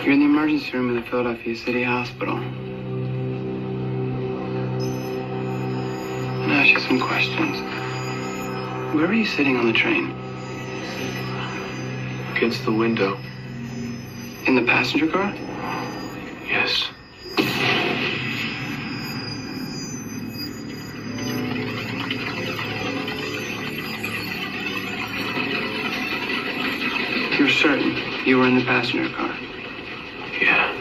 You're in the emergency room of the Philadelphia City Hospital. I'm gonna ask you some questions. Where were you sitting on the train? Against the window. In the passenger car? Yes. You're certain you were in the passenger car? Yeah.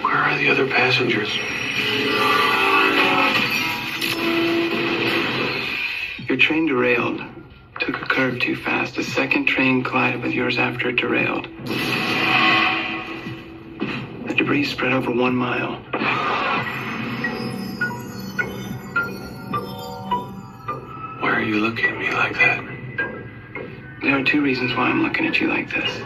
Where are the other passengers? Your train derailed. Took a curve too fast. A second train collided with yours after it derailed. The debris spread over 1 mile. Why are you looking at me like that? There are 2 reasons why I'm looking at you like this.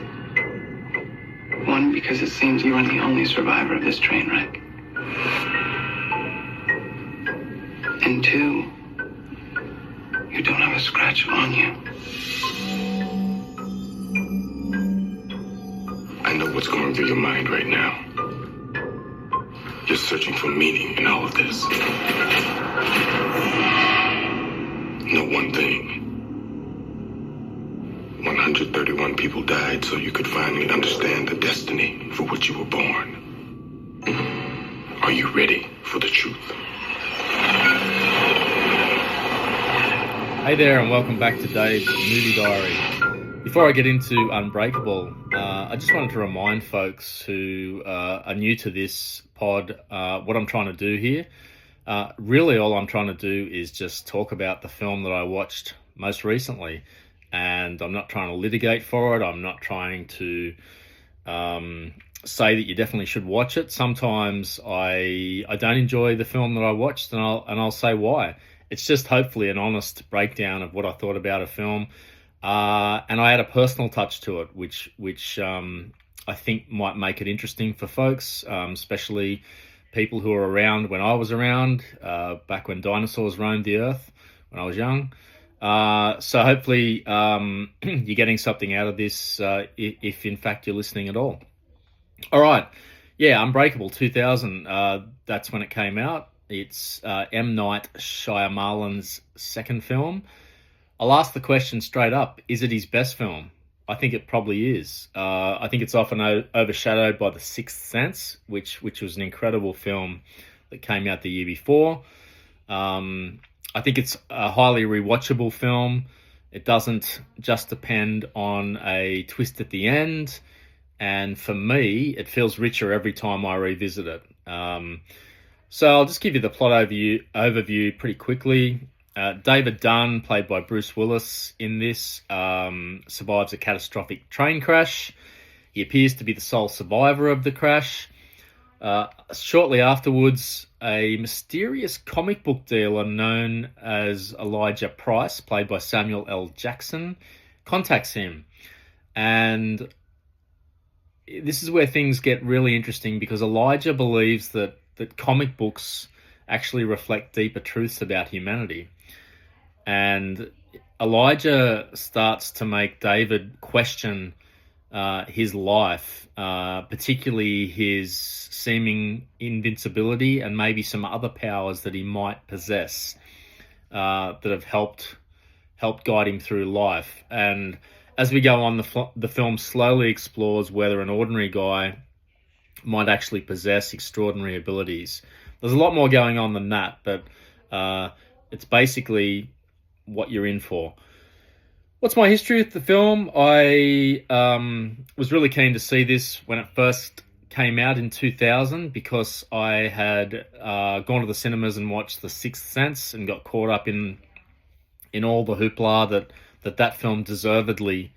One, because it seems you are the only survivor of this train wreck. And 2, you don't have a scratch on you. I know what's going through your mind right now. You're searching for meaning in all of this. Know one thing. 131 people died so you could finally understand the destiny for which you were born. Are you ready for the truth? Hey there, and welcome back to Dave's Movie Diary. Before I get into Unbreakable, I just wanted to remind folks who are new to this pod what I'm trying to do here. Really, all I'm trying to do is just talk about the film that I watched most recently. And I'm not trying to litigate for it. I'm not trying to say that you definitely should watch it. Sometimes I don't enjoy the film that I watched, and I'll say why. It's just hopefully an honest breakdown of what I thought about a film, and I add a personal touch to it, which I think might make it interesting for folks, especially people who were around when I was around, back when dinosaurs roamed the earth when I was young. So hopefully you're getting something out of this if in fact you're listening at all. All right. Yeah, Unbreakable 2000. That's when it came out. It's M. Night Shyamalan's second film. I'll ask the question straight up. Is it his best film? I think it probably is. I think it's often overshadowed by The Sixth Sense, which was an incredible film that came out the year before. I think it's a highly rewatchable film. It doesn't just depend on a twist at the end. And for me, it feels richer every time I revisit it. So I'll just give you the plot overview pretty quickly. David Dunn, played by Bruce Willis in this, survives a catastrophic train crash. He appears to be the sole survivor of the crash. Shortly afterwards, a mysterious comic book dealer known as Elijah Price, played by Samuel L. Jackson, contacts him. And this is where things get really interesting, because Elijah believes that comic books actually reflect deeper truths about humanity. And Elijah starts to make David question his life, particularly his seeming invincibility and maybe some other powers that he might possess that have helped guide him through life. And as we go on, the film slowly explores whether an ordinary guy might actually possess extraordinary abilities. There's a lot more going on than that, but it's basically what you're in for. What's my history with the film? I was really keen to see this when it first came out in 2000, because I had gone to the cinemas and watched The Sixth Sense and got caught up in all the hoopla that film deservedly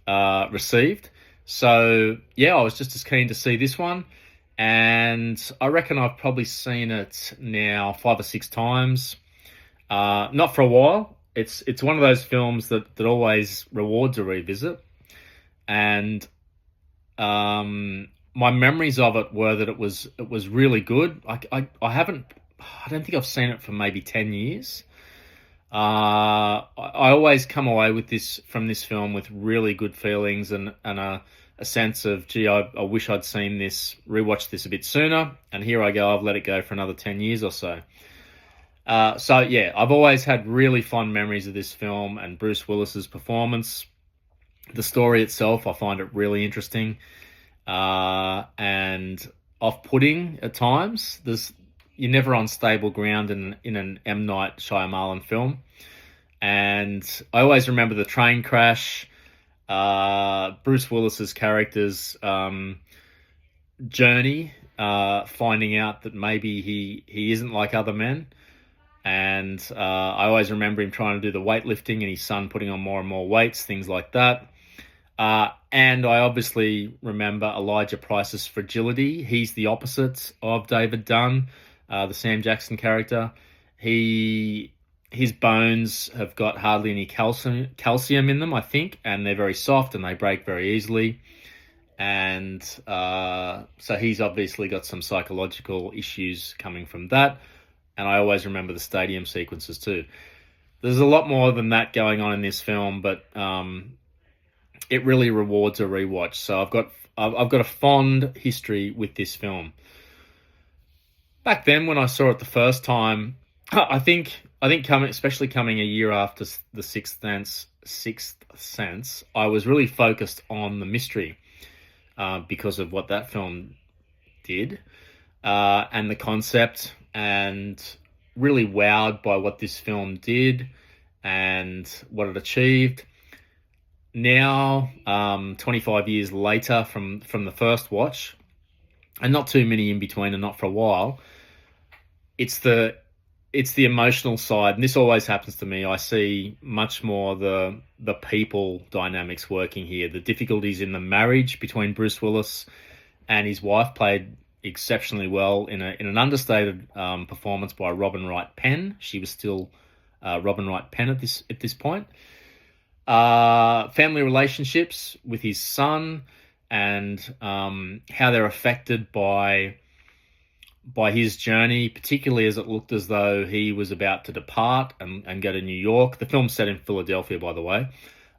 received. So yeah, I was just as keen to see this one, and I reckon I've probably seen it now 5 or 6 times. Not for a while. It's one of those films that always rewards a revisit, and my memories of it were that it was really good. I don't think I've seen it for maybe 10 years. I always come away from this film with really good feelings and a a sense of, gee, I wish I'd seen this, rewatched this a bit sooner, and here I go, I've let it go for another 10 years or so. So yeah, I've always had really fond memories of this film and Bruce Willis's performance. The story itself, I find it really interesting and off-putting at times. You're never on stable ground in an M. Night Shyamalan film. And I always remember the train crash, Bruce Willis's character's journey, finding out that maybe he isn't like other men. And I always remember him trying to do the weightlifting and his son putting on more and more weights, things like that. And I obviously remember Elijah Price's fragility. He's the opposite of David Dunn, the Sam Jackson character. His bones have got hardly any calcium in them, I think, and they're very soft and they break very easily. And so he's obviously got some psychological issues coming from that. And I always remember the stadium sequences too. There's a lot more than that going on in this film, but it really rewards a rewatch. So I've got a fond history with this film. Back then, when I saw it the first time, I think especially coming a year after The Sixth Sense, I was really focused on the mystery because of what that film did and the concept, and really wowed by what this film did and what it achieved. Now, 25 years later from the first watch, and not too many in between and not for a while, it's the emotional side, and this always happens to me. I see much more the people dynamics working here. The difficulties in the marriage between Bruce Willis and his wife, played exceptionally well in an understated performance by Robin Wright Penn. She was still Robin Wright Penn at this point. Family relationships with his son and how they're affected by his journey, particularly as it looked as though he was about to depart and go to New York. The film's set in Philadelphia, by the way.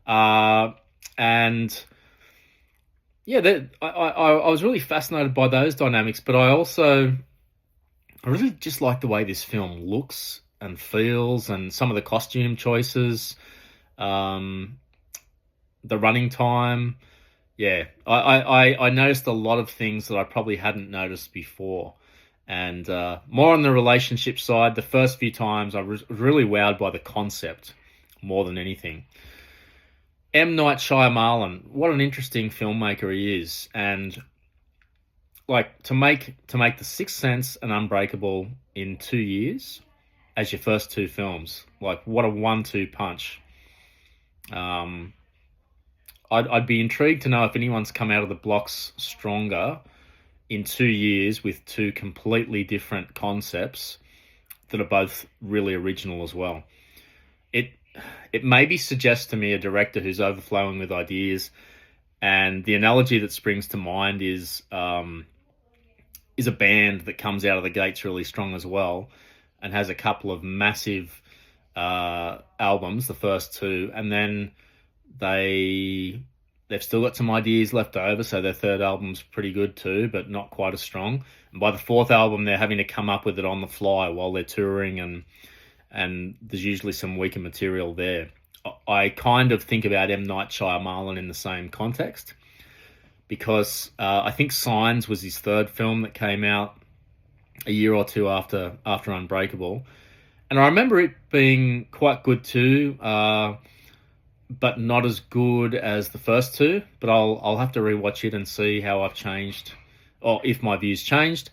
And yeah, I was really fascinated by those dynamics, but I really just like the way this film looks and feels, and some of the costume choices, the running time. Yeah, I noticed a lot of things that I probably hadn't noticed before. And more on the relationship side, the first few times I was really wowed by the concept more than anything. M. Night Shyamalan, what an interesting filmmaker he is. And like to make The Sixth Sense and Unbreakable in 2 years as your first two films, like what a 1-2 punch. I'd be intrigued to know if anyone's come out of the blocks stronger in 2 years with two completely different concepts that are both really original as well. It maybe suggests to me a director who's overflowing with ideas, and the analogy that springs to mind is a band that comes out of the gates really strong as well and has a couple of massive albums, the first two, and then they've still got some ideas left over, so their third album's pretty good too, but not quite as strong. And by the fourth album, they're having to come up with it on the fly while they're touring, and there's usually some weaker material there. I kind of think about M. Night Shyamalan in the same context, because I think Signs was his third film that came out a year or two after Unbreakable. And I remember it being quite good too, but not as good as the first two. But I'll have to rewatch it and see how I've changed, or if my views changed.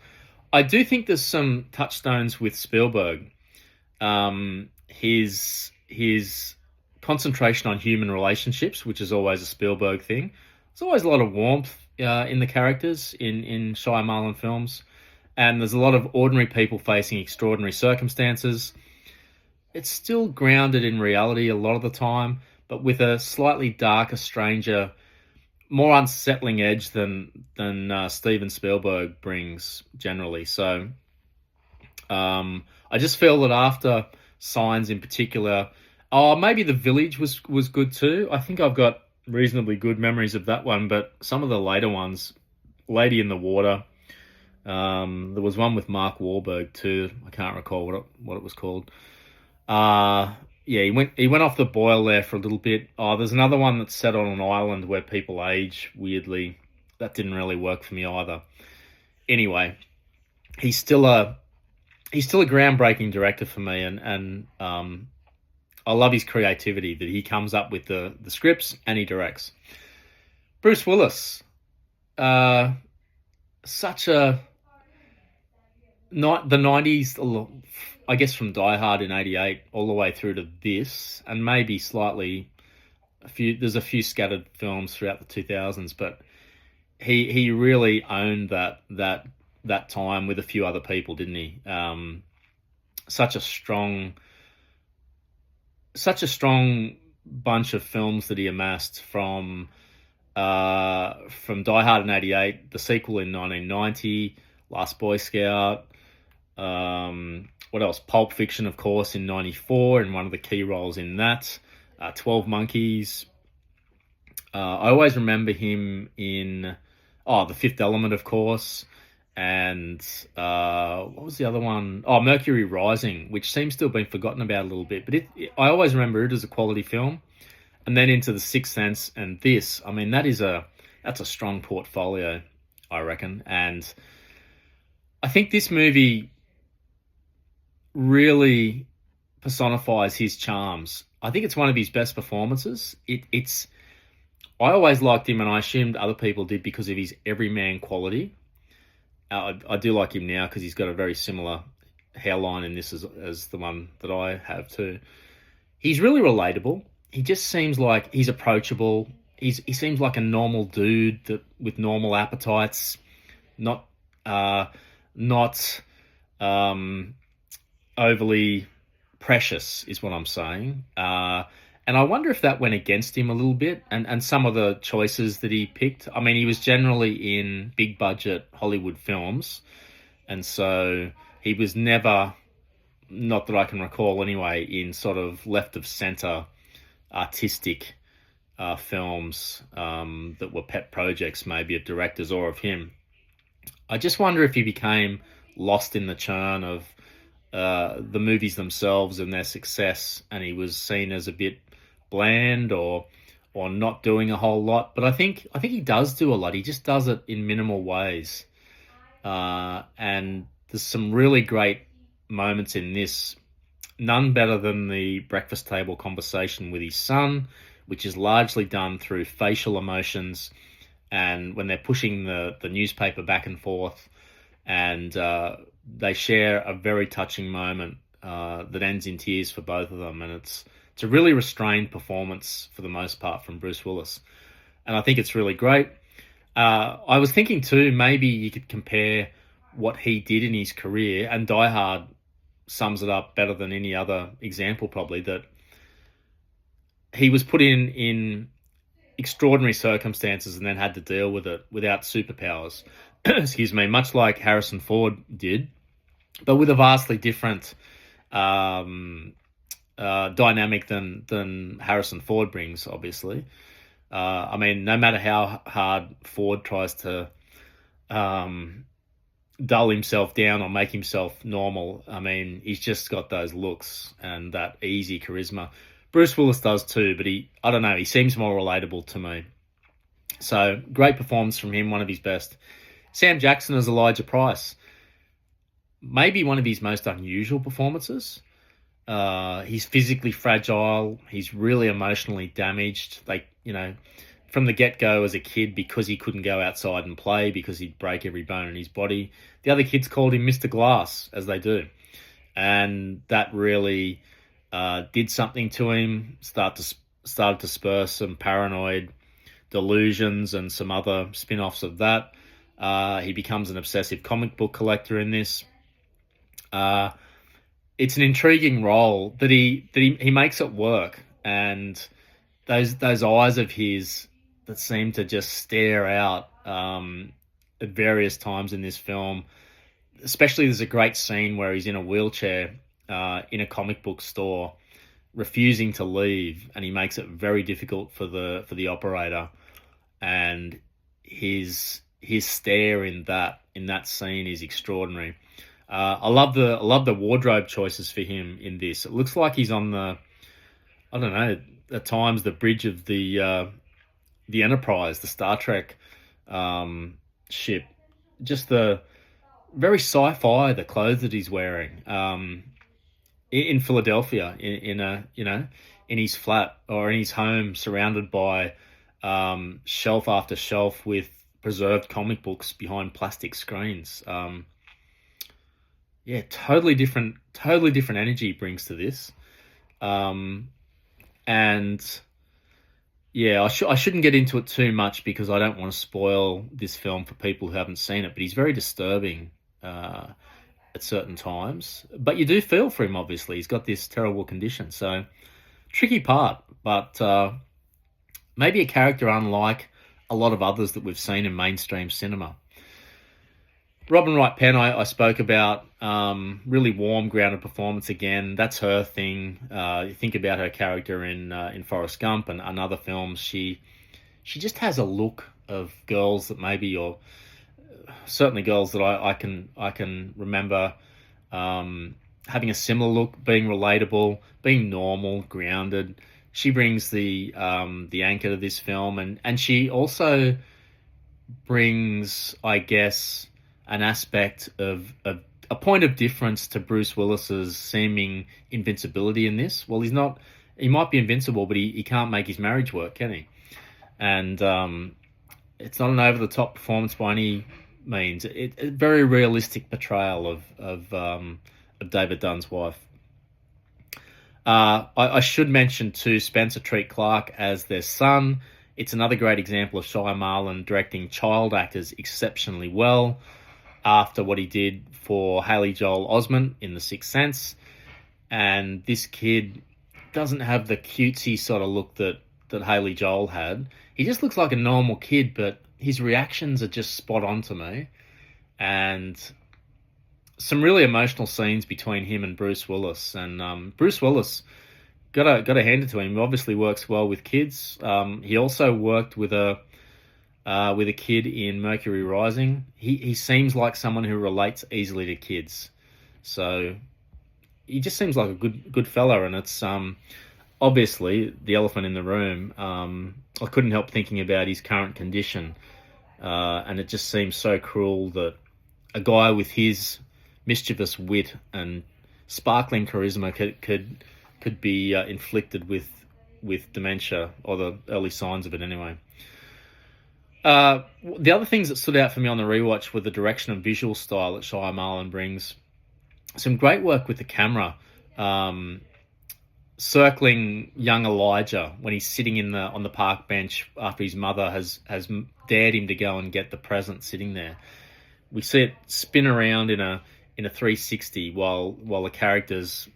I do think there's some touchstones with Spielberg. His concentration on human relationships, which is always a Spielberg thing. There's always a lot of warmth in the characters in Shyamalan films, and there's a lot of ordinary people facing extraordinary circumstances. It's still grounded in reality a lot of the time, but with a slightly darker, stranger, more unsettling edge than Steven Spielberg brings generally. So I just feel that after Signs in particular, maybe The Village was good too. I think I've got reasonably good memories of that one, but some of the later ones, Lady in the Water. There was one with Mark Wahlberg too. I can't recall what it was called. Yeah, he went off the boil there for a little bit. Oh, there's another one that's set on an island where people age weirdly. That didn't really work for me either. Anyway, he's still a groundbreaking director for me, and I love his creativity that he comes up with the scripts and he directs. Bruce Willis, such a not the 90s, I guess from Die Hard in 88 all the way through to this, and maybe slightly there's a few scattered films throughout the 2000s, but he really owned that time with a few other people, didn't he? Such a strong bunch of films that he amassed from Die Hard in 88, the sequel in 1990, Last Boy Scout. What else? Pulp Fiction, of course, in 94, and one of the key roles in that. 12 Monkeys. I always remember him in The Fifth Element, of course. And what was the other one? Oh, Mercury Rising, which seems to have been forgotten about a little bit. But I always remember it as a quality film. And then into The Sixth Sense and this. I mean, that's a strong portfolio, I reckon. And I think this movie really personifies his charms. I think it's one of his best performances. I always liked him, and I assumed other people did because of his everyman quality. I do like him now because he's got a very similar hairline in this as the one that I have too. He's really relatable. He just seems like he's approachable. He seems like a normal dude with normal appetites, not overly precious is what I'm saying. And I wonder if that went against him a little bit and some of the choices that he picked. I mean, he was generally in big budget Hollywood films. And so he was never, not that I can recall anyway, in sort of left of center artistic films that were pet projects maybe of directors or of him. I just wonder if he became lost in the churn of the movies themselves and their success, and he was seen as a bit bland or not doing a whole lot. But I think he does do a lot. He just does it in minimal ways. And there's some really great moments in this. None better than the breakfast table conversation with his son, which is largely done through facial emotions, and when they're pushing the newspaper back and forth, and they share a very touching moment that ends in tears for both of them, and it's a really restrained performance for the most part from Bruce Willis, and I think it's really great. I was thinking too, maybe you could compare what he did in his career, and Die Hard sums it up better than any other example probably, that he was put in extraordinary circumstances and then had to deal with it without superpowers. Excuse me, much like Harrison Ford did, but with a vastly different dynamic than Harrison Ford brings, obviously. I mean, no matter how hard Ford tries to dull himself down or make himself normal, I mean, he's just got those looks and that easy charisma. Bruce Willis does too, but I don't know, he seems more relatable to me. So, great performance from him, one of his best. Sam Jackson as Elijah Price. Maybe one of his most unusual performances. He's physically fragile. He's really emotionally damaged. From the get-go as a kid, because he couldn't go outside and play because he'd break every bone in his body. The other kids called him Mr. Glass, as they do. And that really did something to him, started to spur some paranoid delusions and some other spin-offs of that. He becomes an obsessive comic book collector in this. It's an intriguing role that he makes it work, and those eyes of his that seem to just stare out at various times in this film. Especially, there's a great scene where he's in a wheelchair in a comic book store, refusing to leave, and he makes it very difficult for the operator. And his stare in that scene is extraordinary. I love the wardrobe choices for him in this. It looks like he's on the, I don't know, at times the bridge of the Enterprise, the Star Trek ship. Just the very sci-fi, the clothes that he's wearing in Philadelphia, in his flat or in his home, surrounded by shelf after shelf with preserved comic books behind plastic screens. Yeah, totally different energy he brings to this. And yeah, I shouldn't get into it too much because I don't want to spoil this film for people who haven't seen it, but he's very disturbing at certain times. But you do feel for him, obviously. He's got this terrible condition. So, tricky part, but maybe a character unlike a lot of others that we've seen in mainstream cinema. Robin Wright Penn, I spoke about, really warm, grounded performance again. That's her thing. You think about her character in Forrest Gump and other films. She just has a look of girls that maybe, or certainly girls that I can remember having a similar look, being relatable, being normal, grounded. She brings the anchor to this film, and she also brings, I guess, an aspect of a point of difference to Bruce Willis's seeming invincibility in this. Well, he might be invincible, but he can't make his marriage work, can he? And it's not an over-the-top performance by any means. A very realistic portrayal of David Dunn's wife. I should mention too Spencer Treat Clark as their son. It's another great example of Shyamalan directing child actors exceptionally well after what he did for Haley Joel Osment in The Sixth Sense. And this kid doesn't have the cutesy sort of look that Haley Joel had. He just looks like a normal kid, but his reactions are just spot on to me. And some really emotional scenes between him and Bruce Willis. And Bruce Willis, got to hand it to him, obviously works well with kids. He also worked with a kid in Mercury Rising. He seems like someone who relates easily to kids. So he just seems like a good fella, and it's obviously the elephant in the room. I couldn't help thinking about his current condition, and it just seems so cruel that a guy with his mischievous wit and sparkling charisma could be inflicted with dementia, or the early signs of it anyway. The other things that stood out for me on the rewatch were the direction and visual style that Shyamalan brings. Some great work with the camera, circling young Elijah when he's sitting on the park bench after his mother has dared him to go and get the present sitting there. We see it spin around in a 360 while the character's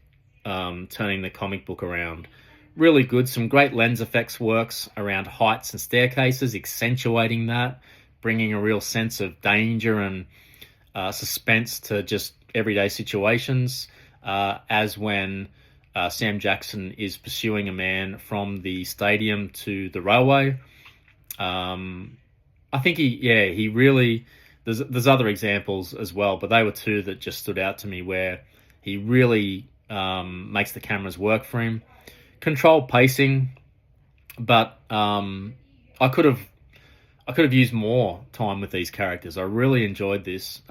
turning the comic book around. Really good. Some great lens effects works around heights and staircases, accentuating that, bringing a real sense of danger and suspense to just everyday situations, as when Sam Jackson is pursuing a man from the stadium to the railway. I think he really... There's other examples as well, but they were two that just stood out to me where he really makes the cameras work for him. Controlled pacing, but I could have used more time with these characters. I really enjoyed this.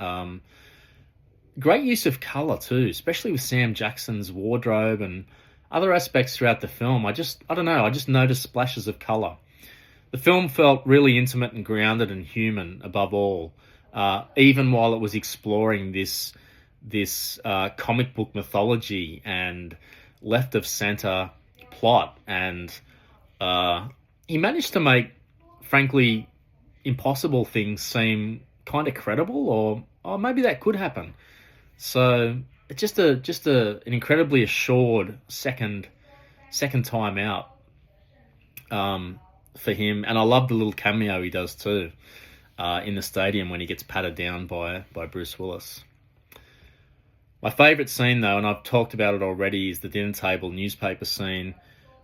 Great use of color too, especially with Sam Jackson's wardrobe and other aspects throughout the film. I don't know. I just noticed splashes of color. The film felt really intimate and grounded and human above all, even while it was exploring this comic book mythology and left of center plot. And he managed to make, frankly, impossible things seem kind of credible, or maybe that could happen. So it's just an incredibly assured second time out for him. And I love the little cameo he does too in the stadium when he gets patted down by Bruce Willis. My favourite scene, though, and I've talked about it already, is the dinner table newspaper scene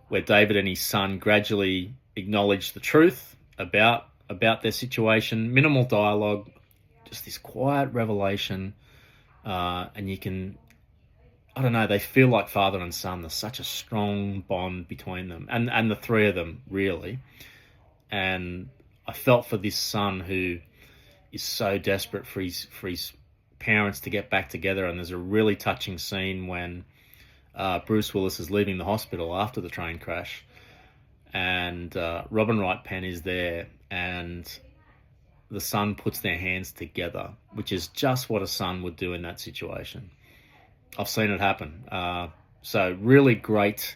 where David and his son gradually acknowledge the truth about their situation. Minimal dialogue, just this quiet revelation, and you can, I don't know, they feel like father and son. There's such a strong bond between them, and the three of them, really. And I felt for this son who is so desperate for his parents to get back together. And there's a really touching scene when Bruce Willis is leaving the hospital after the train crash, and Robin Wright Penn is there, and the son puts their hands together, which is just what a son would do in that situation. I've seen it happen. So really great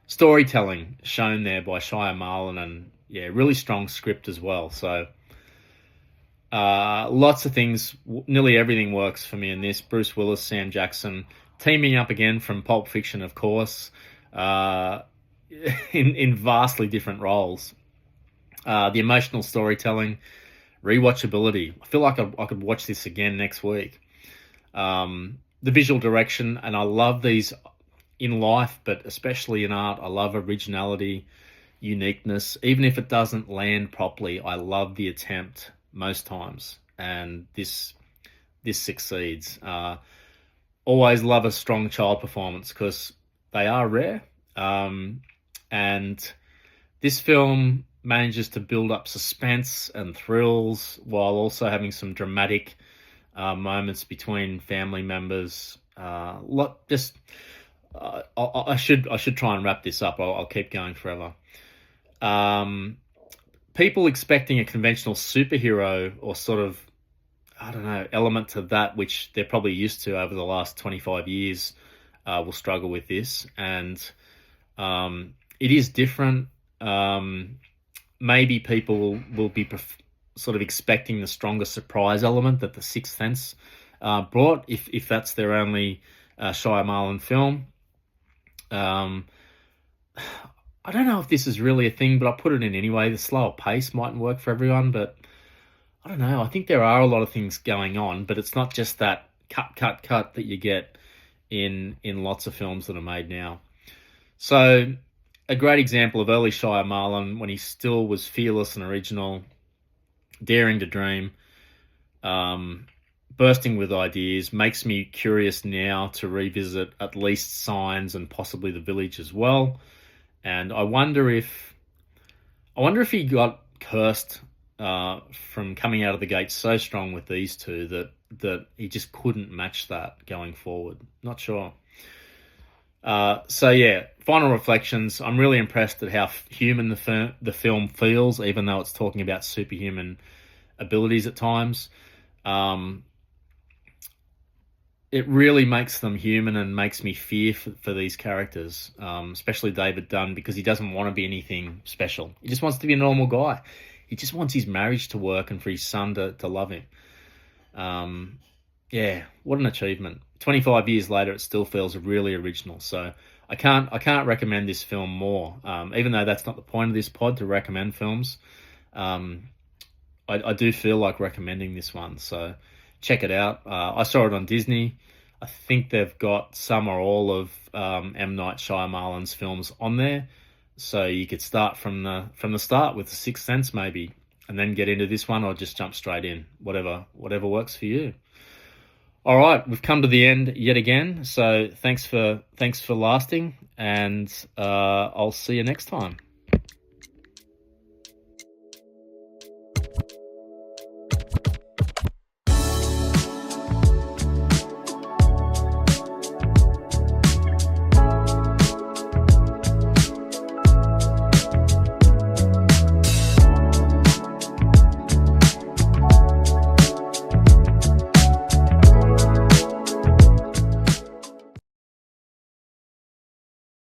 storytelling shown there by Shyamalan, and yeah, really strong script as well. So lots of things, nearly everything works for me in this. Bruce Willis, Sam Jackson, teaming up again from Pulp Fiction, of course, in vastly different roles. The emotional storytelling, rewatchability. I feel like I could watch this again next week. The visual direction, and I love these in life, but especially in art. I love originality, uniqueness. Even if it doesn't land properly, I love the attempt most times, and this succeeds. Always love a strong child performance because they are rare, and this film manages to build up suspense and thrills while also having some dramatic moments between family members. I should try and wrap this up. I'll keep going forever. People expecting a conventional superhero or sort of, I don't know, element to that, which they're probably used to over the last 25 years, will struggle with this. And it is different. Maybe people will be sort of expecting the stronger surprise element that The Sixth Sense brought, if that's their only Shyamalan film. I don't know if this is really a thing, but I put it in anyway. The slower pace mightn't work for everyone, but I don't know. I think there are a lot of things going on, but it's not just that cut that you get in lots of films that are made now. So a great example of early Shyamalan when he still was fearless and original, daring to dream, bursting with ideas, makes me curious now to revisit at least Signs and possibly The Village as well. And I wonder if he got cursed from coming out of the gate so strong with these two that he just couldn't match that going forward. Not sure. So yeah, final reflections. I'm really impressed at how human the film feels, even though it's talking about superhuman abilities at times. It really makes them human and makes me fear for these characters, especially David Dunn, because he doesn't want to be anything special. He just wants to be a normal guy. He just wants his marriage to work and for his son to love him. Yeah, what an achievement. 25 years later, it still feels really original. So I can't recommend this film more, even though that's not the point of this pod, to recommend films. I do feel like recommending this one, so check it out. I saw it on Disney. I think they've got some or all of M. Night Shyamalan's films on there, so you could start from the start with The Sixth Sense maybe, and then get into this one, or just jump straight in. Whatever works for you. All right, we've come to the end yet again. So thanks for lasting, and I'll see you next time.